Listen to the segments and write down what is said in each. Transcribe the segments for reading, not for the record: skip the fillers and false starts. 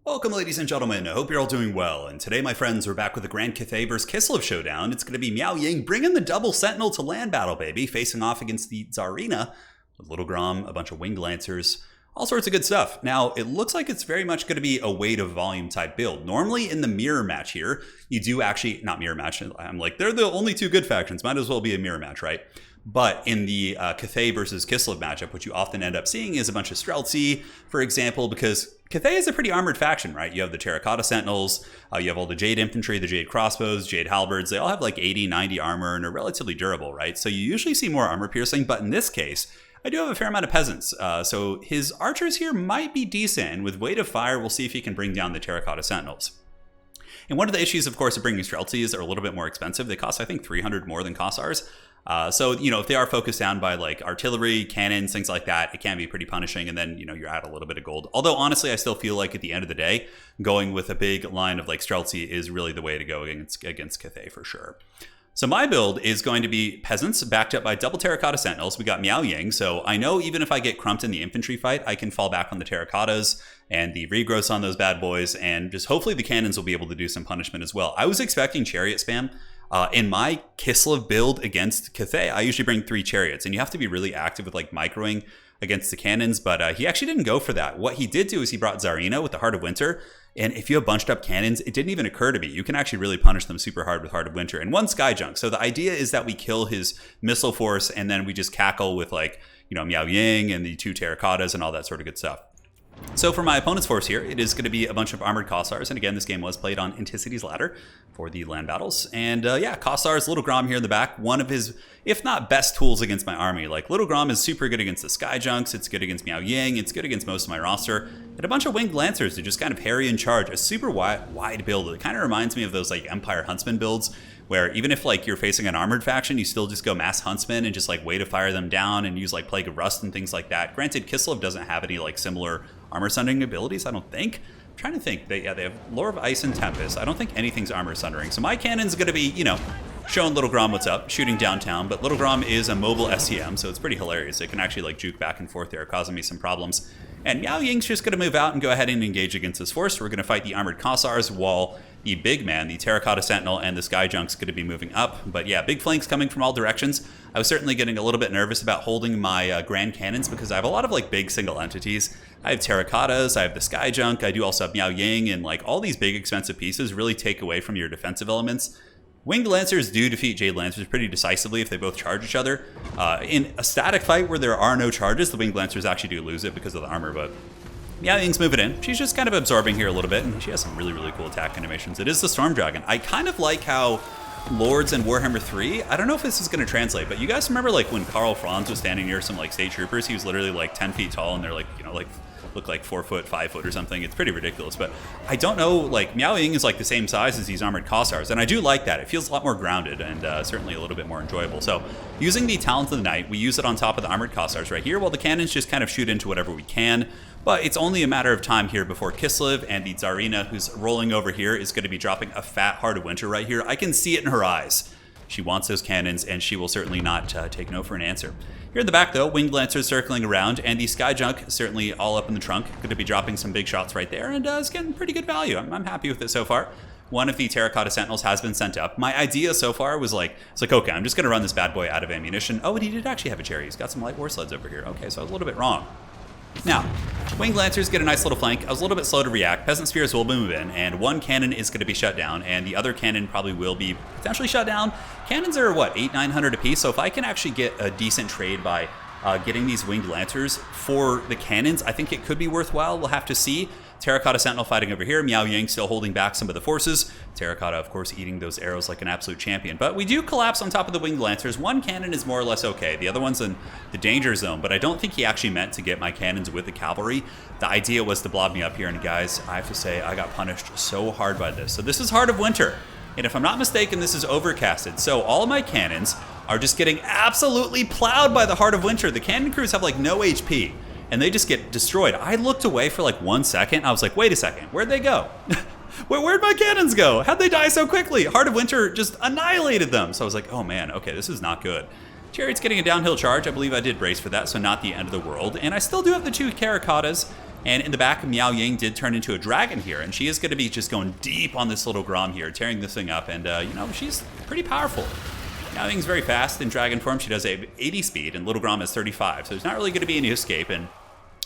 Welcome, ladies and gentlemen. I hope you're all doing well. And today, my friends, we're back with the Grand Cathay vs. Kislev showdown. It's going to be Miao Ying bringing the double sentinel to land battle, baby, facing off against the Tsarina with Little Grom, a bunch of winged lancers, all sorts of good stuff. Now, it looks like it's very much going to be a weight of volume type build. Normally, in the mirror match here, you do actually, not mirror match, I'm like, they're the only two good factions. Might as well be a mirror match, right? But in the Cathay versus Kislev matchup, what you often end up seeing is a bunch of Streltsy, for example, because Cathay is a pretty armored faction, right? You have the Terracotta Sentinels, you have all the Jade Infantry, the Jade Crossbows, Jade Halberds. They all have like 80, 90 armor and are relatively durable, right? So you usually see more armor piercing, but in this case, I do have a fair amount of peasants. So his archers here might be decent, and with weight of fire, we'll see if he can bring down the Terracotta Sentinels. And one of the issues, of course, of bringing Streltsy is they're a little bit more expensive. They cost, I think, 300 more than Kossars. So, you know, if they are focused down by like artillery, cannons, things like that, it can be pretty punishing. And then, you know, you're at a little bit of gold. Although, honestly, I still feel like at the end of the day, going with a big line of like Streltsy is really the way to go against Cathay for sure. So my build is going to be peasants backed up by double Terracotta Sentinels. We got Miao Ying. So I know even if I get crumped in the infantry fight, I can fall back on the Terracottas and the regrowths on those bad boys. And just hopefully the cannons will be able to do some punishment as well. I was expecting chariot spam. In my Kislev build against Cathay, I usually bring 3 chariots, and you have to be really active with like microing against the cannons, but he actually didn't go for that. What he did do is he brought Tsarina with the Heart of Winter, and if you have bunched up cannons, it didn't even occur to me. You can actually really punish them super hard with Heart of Winter and 1 Sky Junk. So the idea is that we kill his missile force, and then we just cackle with like, you know, Miao Ying and the 2 Terracottas and all that sort of good stuff. So for my opponent's force here, it is going to be a bunch of armored Kossars. And again, this game was played on Anticity's Ladder for the land battles. And yeah, Kossars, Little Grom here in the back, one of his, if not best tools against my army. Like Little Grom is super good against the Sky Junks. It's good against Miao Ying. It's good against most of my roster. And a bunch of winged lancers to just kind of harry and charge. A super wide build. It kind of reminds me of those like Empire Huntsman builds, where even if like you're facing an armored faction, you still just go mass huntsman and just like way to fire them down and use like Plague of Rust and things like that. Granted, Kislev doesn't have any like similar armor sundering abilities, I don't think. I'm trying to think. They have Lore of Ice and Tempest. I don't think anything's armor sundering. So my cannon's going to be, you know, showing Little Grom what's up, shooting downtown. But Little Grom is a mobile STM, so it's pretty hilarious. It can actually like juke back and forth there, causing me some problems. And Miao Ying's just going to move out and go ahead and engage against this force. We're going to fight the armored Kossars while the big man, the Terracotta Sentinel, and the Sky Junk's going to be moving up. But yeah, big flanks coming from all directions. I was certainly getting a little bit nervous about holding my Grand Cannons because I have a lot of like big single entities. I have Terracottas, I have the Sky Junk, I do also have Miao Ying, and like all these big expensive pieces really take away from your defensive elements. Winged Lancers do defeat Jade Lancers pretty decisively if they both charge each other. In a static fight where there are no charges, the Winged Lancers actually do lose it because of the armor, but Miao Ying's moving in. She's just kind of absorbing here a little bit, and she has some really, really cool attack animations. It is the Storm Dragon. I kind of like how Lords in Warhammer 3, I don't know if this is going to translate, but you guys remember like when Karl Franz was standing near some like state troopers? He was literally like 10 feet tall, and they're like, you know, like look like 4 foot, 5 foot or something. It's pretty ridiculous, but I don't know, like Miao Ying is like the same size as these armored Kossars, and I do like that. It feels a lot more grounded and certainly a little bit more enjoyable. So using the Talent of the Night, we use it on top of the armored Kossars right here, while the cannons just kind of shoot into whatever we can. But it's only a matter of time here before Kislev and the Tsarina, who's rolling over here, is going to be dropping a fat Heart of Winter right here. I can see it in her eyes. She wants those cannons, and she will certainly not take no for an answer. Here in the back, though, Winged Lancers circling around, and the Sky Junk certainly all up in the trunk. Going to be dropping some big shots right there, and it's getting pretty good value. I'm happy with it so far. One of the Terracotta Sentinels has been sent up. My idea so far was like, it's like, okay, I'm just going to run this bad boy out of ammunition. Oh, and he did actually have a cherry. He's got some light war sleds over here. Okay, so I was a little bit wrong. Now, Winged Lancers get a nice little flank. I was a little bit slow to react. Peasant Spears will move in, and 1 cannon is going to be shut down, and the other cannon probably will be potentially shut down. Cannons are, what, 800-900 apiece, so if I can actually get a decent trade by getting these Winged Lancers for the cannons, I think it could be worthwhile. We'll have to see. Terracotta Sentinel fighting over here. Miao Ying still holding back some of the forces. Terracotta, of course, eating those arrows like an absolute champion. But we do collapse on top of the Winged Lancers. 1 cannon is more or less okay. The other one's in the danger zone, but I don't think he actually meant to get my cannons with the cavalry. The idea was to blob me up here, and guys, I have to say, I got punished so hard by this. So this is Heart of Winter, and if I'm not mistaken, this is overcasted. So all of my cannons are just getting absolutely plowed by the Heart of Winter. The cannon crews have like no HP, and they just get destroyed. I looked away for like 1 second. I was like, wait a second, where'd they go? Where'd my cannons go? How'd they die so quickly? Heart of Winter just annihilated them. So I was like, oh man, okay, this is not good. Chariot's getting a downhill charge. I believe I did brace for that, so not the end of the world. And I still do have the 2 Terracottas And in the back, Miao Ying did turn into a dragon here, and she is going to be just going deep on this little Grom here, tearing this thing up, and, you know, she's pretty powerful. Miao Ying's very fast in dragon form. She does 80 speed, and little Grom is 35, so there's not really going to be any escape, and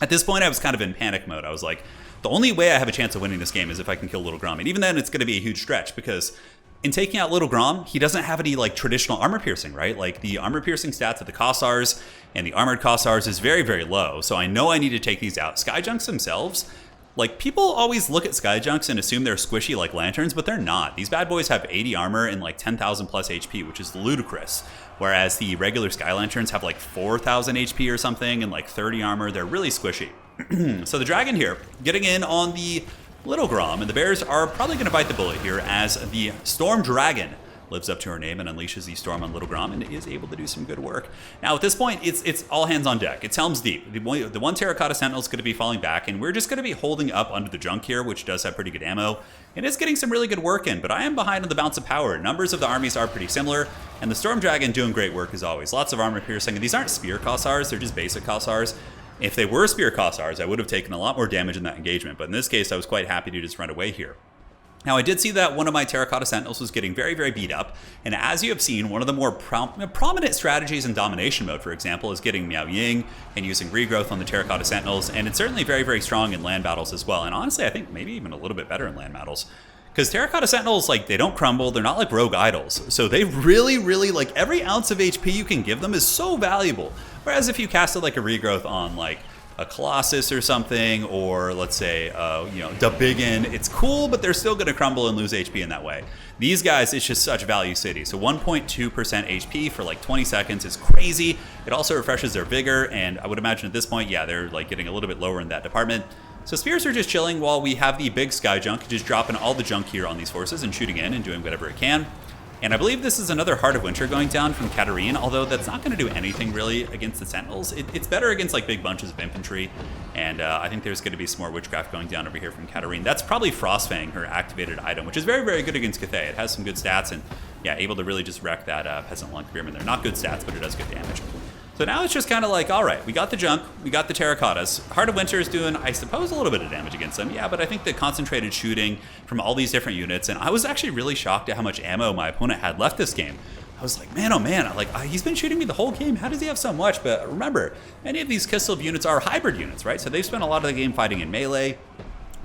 at this point, I was kind of in panic mode. I was like, the only way I have a chance of winning this game is if I can kill little Grom, and even then, it's going to be a huge stretch, because in taking out little Grom, he doesn't have any like traditional armor piercing, right? Like the armor piercing stats of the Kossars and the armored Kossars is very, very low. So I know I need to take these out. Skyjunks themselves, like people always look at Skyjunks and assume they're squishy like lanterns, but they're not. These bad boys have 80 armor and like 10,000 plus HP, which is ludicrous. Whereas the regular Sky Lanterns have like 4,000 HP or something and like 30 armor. They're really squishy. So the dragon here, getting in on the little Grom, and the bears are probably going to bite the bullet here as the Storm Dragon lives up to her name and unleashes the storm on little Grom and is able to do some good work. Now at this point, it's all hands on deck. It's Helm's Deep. The one Terracotta Sentinel is going to be falling back, and we're just going to be holding up under the junk here, which does have pretty good ammo. It is getting some really good work in, but I am behind on the bounce of power. Numbers of the armies are pretty similar, and the Storm Dragon doing great work as always. Lots of armor piercing, and these aren't Spear Kossars, they're just basic Kossars. If they were Spear Kossars, I would have taken a lot more damage in that engagement, but in this case, I was quite happy to just run away here. Now, I did see that one of my Terracotta Sentinels was getting very, very beat up, and as you have seen, one of the more prominent strategies in domination mode, for example, is getting Miao Ying and using regrowth on the Terracotta Sentinels, and it's certainly very, very strong in land battles as well, and honestly, I think maybe even a little bit better in land battles. Because Terracotta Sentinels, like, they don't crumble, they're not like rogue idols, so they really, really, like, every ounce of HP you can give them is so valuable. Whereas if you casted, like, a regrowth on, like, a Colossus or something, or let's say, you know, Dabiggin, it's cool, but they're still going to crumble and lose HP in that way. These guys, it's just such value city. So 1.2% HP for like 20 seconds is crazy. It also refreshes their vigor, and I would imagine at this point, yeah, they're like getting a little bit lower in that department. So spears are just chilling while we have the big sky junk just dropping all the junk here on these forces and shooting in and doing whatever it can. And I believe this is another Heart of Winter going down from Cathay, although that's not going to do anything really against the Sentinels. It's better against like big bunches of infantry, and I think there's going to be some more Witchcraft going down over here from Cathay. That's probably Frostfang, her activated item, which is very, very good against Cathay. It has some good stats, and yeah, able to really just wreck that Peasant Long Spearman there. Not good stats, but it does good damage. So now it's just kind of like, all right, we got the junk, we got the Terracottas. Heart of Winter is doing, I suppose, a little bit of damage against them. Yeah, but I think the concentrated shooting from all these different units, and I was actually really shocked at how much ammo my opponent had left this game. I was like, man, oh man, like he's been shooting me the whole game. How does he have so much? But remember, many of these Kislev units are hybrid units, right? So they've spent a lot of the game fighting in melee,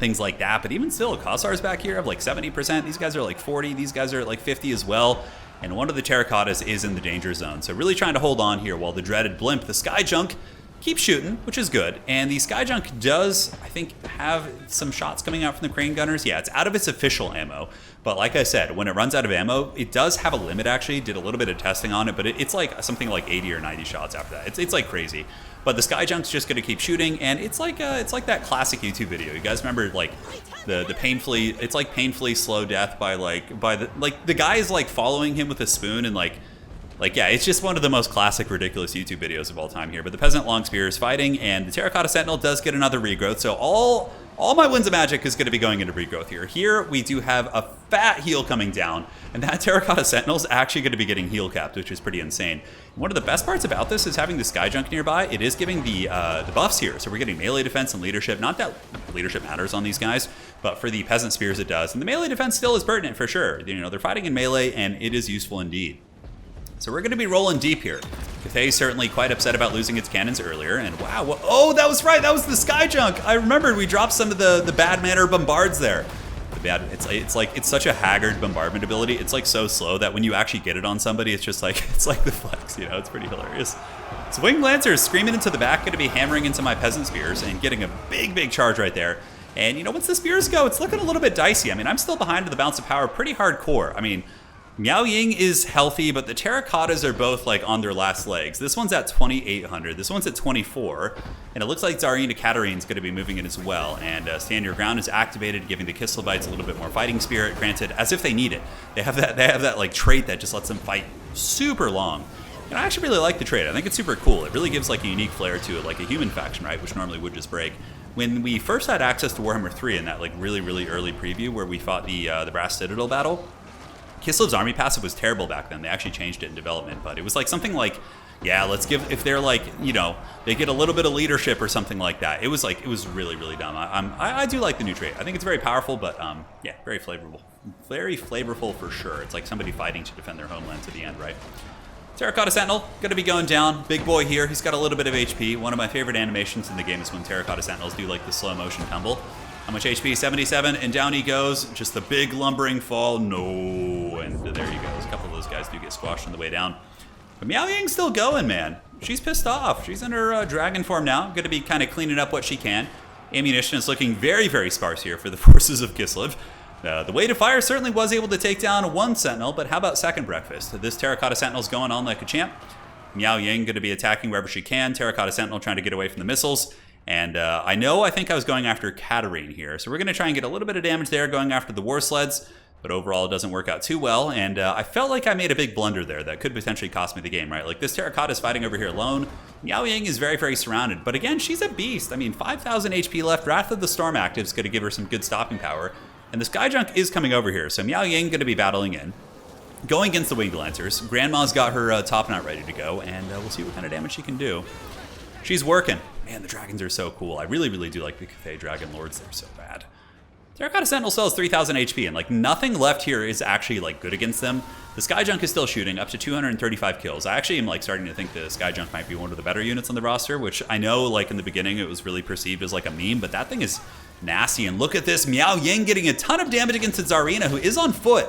things like that. But even still, Kossars back here have like 70%. These guys are like 40. These guys are at like 50 as well. And one of the Terracottas is in the danger zone. So really trying to hold on here while the dreaded blimp, the Sky Junk, keeps shooting, which is good. And the Sky Junk does, I think, have some shots coming out from the Crane Gunners. Yeah, it's out of its official ammo. But like I said, when it runs out of ammo, it does have a limit actually. Did a little bit of testing on it, but it's like something like 80 or 90 shots after that. It's like crazy. But the Sky Junk's just gonna keep shooting, and it's like that classic YouTube video. You guys remember like the painfully slow death by the guy is like following him with a spoon and like yeah, it's just one of the most classic ridiculous YouTube videos of all time here. But the Peasant Long Spear is fighting, and the Terracotta Sentinel does get another regrowth. So all my Winds of Magic is going to be going into regrowth here. Here we do have a fat heal coming down, and that Terracotta Sentinel is actually going to be getting heal capped, which is pretty insane. And one of the best parts about this is having the Sky Junk nearby. It is giving the buffs here, so we're getting melee defense and leadership. Not that leadership matters on these guys, but for the Peasant Spears it does. And the melee defense still is pertinent for sure. You know, they're fighting in melee, and it is useful indeed. So we're going to be rolling deep here. Cathay certainly quite upset about losing its cannons earlier, and wow, oh, that was right, that was the Sky Junk. I remembered we dropped some of the bad manner bombards there. It's such a haggard bombardment ability. It's like so slow that when you actually get it on somebody, it's just like, it's like the flex, you know, it's pretty hilarious. So Winged Lancer is screaming into the back, going to be hammering into my Peasant Spears and getting a big charge right there. And you know, once the Spears go, it's looking a little bit dicey. I mean, I'm still behind to the bounce of power pretty hardcore. I mean, Miao Ying is healthy, but the Terracottas are both like on their last legs. This one's at 2,800. This one's at 24. And it looks like Tsarina Katarine's going to be moving in as well. And Stand Your Ground is activated, giving the Kislevites a little bit more fighting spirit, granted, as if they need it. They have that like trait that just lets them fight super long. And I actually really like the trait. I think it's super cool. It really gives like a unique flair to it, like a human faction, right, which normally would just break. When we first had access to Warhammer 3 in that like really early preview where we fought the Brass Citadel battle, Kislev's army passive was terrible back then. They actually changed it in development, but it was like something like Yeah, let's give, if they're like, you know, they get a little bit of leadership or something like that. It was really, really dumb. I do like the new trait. I think it's very powerful, but yeah, very flavorful. Very flavorful for sure. It's like somebody fighting to defend their homeland to the end, right? Terracotta Sentinel, gonna be going down. Big boy here, he's got a little bit of HP. One of my favorite animations in the game is when Terracotta Sentinels do like the slow motion tumble. How much HP? 77, and down he goes. Just the big lumbering fall, no, and there he goes. A couple of those guys do get squashed on the way down. But Miao Ying's still going, man. She's pissed off. She's in her dragon form now. Going to be kind of cleaning up what she can. Ammunition is looking very, very sparse here for the forces of Kislev. The way to fire certainly was able to take down one Sentinel, but how about second breakfast? This Terracotta Sentinel's going on like a champ. Miao Ying going to be attacking wherever she can. Terracotta Sentinel trying to get away from the missiles. And I think I was going after Cathay here. So we're going to try and get a little bit of damage there going after the war sleds. But overall, it doesn't work out too well, and I felt like I made a big blunder there that could potentially cost me the game, right? Like, this Terracotta is fighting over here alone. Miao Ying is very, very surrounded, but again, she's a beast. I mean, 5,000 HP left. Wrath of the Storm active is going to give her some good stopping power, and the Sky Junk is coming over here, so Miao Ying going to be battling in. Going against the Winged Lancers. Grandma's got her top knot ready to go, and we'll see what kind of damage she can do. She's working. Man, the dragons are so cool. I really, really do like the Cathay Dragon Lords. They're so bad. Terracotta Sentinel still has 3,000 HP, and like nothing left here is actually like good against them. The Sky Junk is still shooting up to 235 kills. I actually am like starting to think the Sky Junk might be one of the better units on the roster, which I know like in the beginning it was really perceived as like a meme, but that thing is nasty. And look at this, Miao Ying getting a ton of damage against the Tsarina, who is on foot.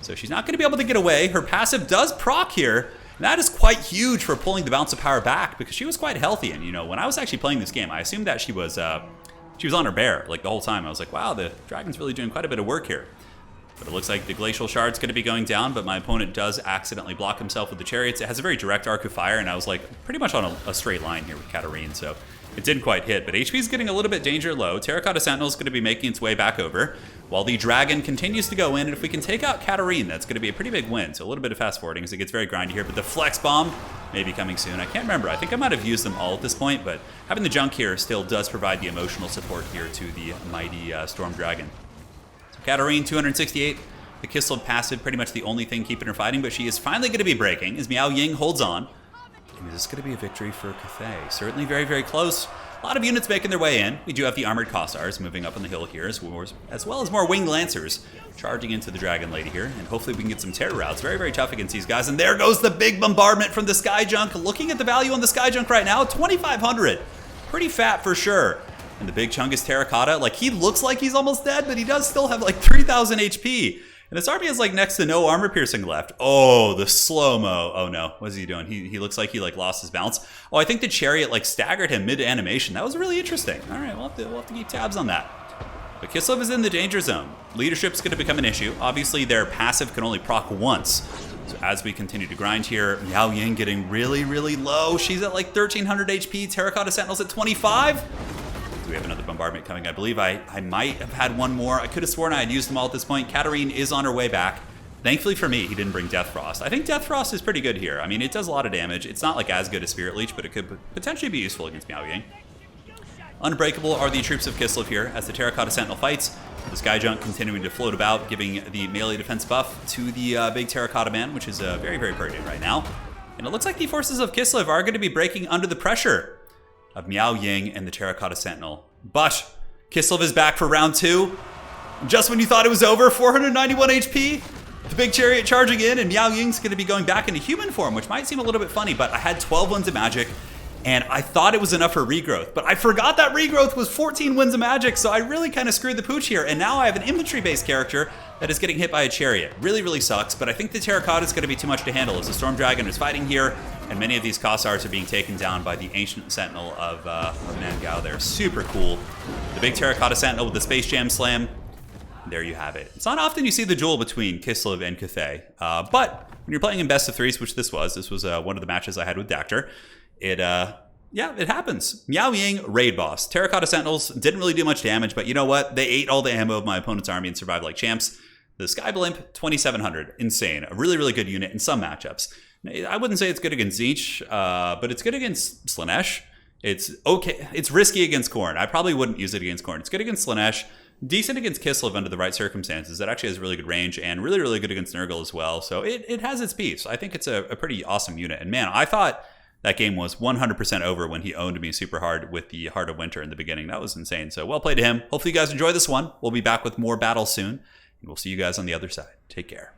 So she's not going to be able to get away. Her passive does proc here. And that is quite huge for pulling the bounce of power back because she was quite healthy. And you know, when I was actually playing this game, I assumed that she was on her bear like the whole time. I was like, wow, the dragon's really doing quite a bit of work here. But it looks like the Glacial Shard's going to be going down, but my opponent does accidentally block himself with the Chariots. It has a very direct arc of fire, and I was like pretty much on a straight line here with Cathay, so it didn't quite hit. But HP's getting a little bit danger low. Terracotta Sentinel's going to be making its way back over, while the dragon continues to go in, and if we can take out Cathay, that's going to be a pretty big win. So a little bit of fast forwarding as it gets very grindy here, but the Flex Bomb may be coming soon. I can't remember. I think I might have used them all at this point, but having the junk here still does provide the emotional support here to the mighty Storm Dragon. So Cathay, 268. The Kislev passive, pretty much the only thing keeping her fighting, but she is finally going to be breaking as Miao Ying holds on. And is this going to be a victory for Cathay? Certainly very, very close. A lot of units making their way in. We do have the Armored Kossars moving up on the hill here, as well as more Winged Lancers charging into the Dragon Lady here. And hopefully we can get some terror routes. Very, very tough against these guys. And there goes the big bombardment from the Sky Junk. Looking at the value on the Sky Junk right now, 2,500. Pretty fat for sure. And the big chunk is Terracotta. Like, he looks like he's almost dead, but he does still have like 3,000 HP. And this army has like next to no armor piercing left. Oh, the slow-mo. Oh no, what is he doing? He looks like he like lost his balance. Oh, I think the Chariot like staggered him mid-animation. That was really interesting. All right, we'll have to keep tabs on that. But Kislev is in the danger zone. Leadership's going to become an issue. Obviously, their passive can only proc once. So as we continue to grind here, Miao Ying getting really, really low. She's at like 1,300 HP. Terracotta Sentinel's at 25. We have another bombardment coming. I believe I might have had one more. I could have sworn I had used them all at this point. Cathay is on her way back. Thankfully for me, he didn't bring Death Frost. I think Death Frost is pretty good here. I mean, it does a lot of damage. It's not like as good as Spirit Leech, but it could potentially be useful against Miao Ying. Unbreakable are the troops of Kislev here as the Terracotta Sentinel fights. The Sky Junk continuing to float about, giving the melee defense buff to the big Terracotta Man, which is very, very pertinent right now. And it looks like the forces of Kislev are going to be breaking under the pressure of Miao Ying and the Terracotta Sentinel. But Kislev is back for round 2. Just when you thought it was over, 491 HP. The big Chariot charging in, and Miao Ying's going to be going back into human form, which might seem a little bit funny, but I had 12 Winds of Magic, and I thought it was enough for regrowth, but I forgot that regrowth was 14 Winds of Magic, so I really kind of screwed the pooch here, and now I have an infantry-based character that is getting hit by a Chariot. Really, really sucks, but I think the Terracotta is going to be too much to handle as the Storm Dragon is fighting here, and many of these Kossars are being taken down by the Ancient Sentinel of Mangao there. Super cool. The big Terracotta Sentinel with the Space Jam Slam. There you have it. It's not often you see the duel between Kislev and Cathay, but when you're playing in best of threes, which this was one of the matches I had with Dactor, yeah, it happens. Miao Ying, raid boss. Terracotta Sentinels didn't really do much damage, but you know what? They ate all the ammo of my opponent's army and survived like champs. The Sky Blimp, 2,700. Insane. A really, really good unit in some matchups. I wouldn't say it's good against Tzeentch, but it's good against Slaanesh. It's okay. It's risky against Khorne. I probably wouldn't use it against Khorne. It's good against Slaanesh. Decent against Kislev under the right circumstances. It actually has really good range and really, really good against Nurgle as well. So it has its piece. I think it's a pretty awesome unit. And man, I thought That game was 100% over when he owned me super hard with the Heart of Winter in the beginning. That was insane. So well played to him. Hopefully you guys enjoy this one. We'll be back with more battles soon, and we'll see you guys on the other side. Take care.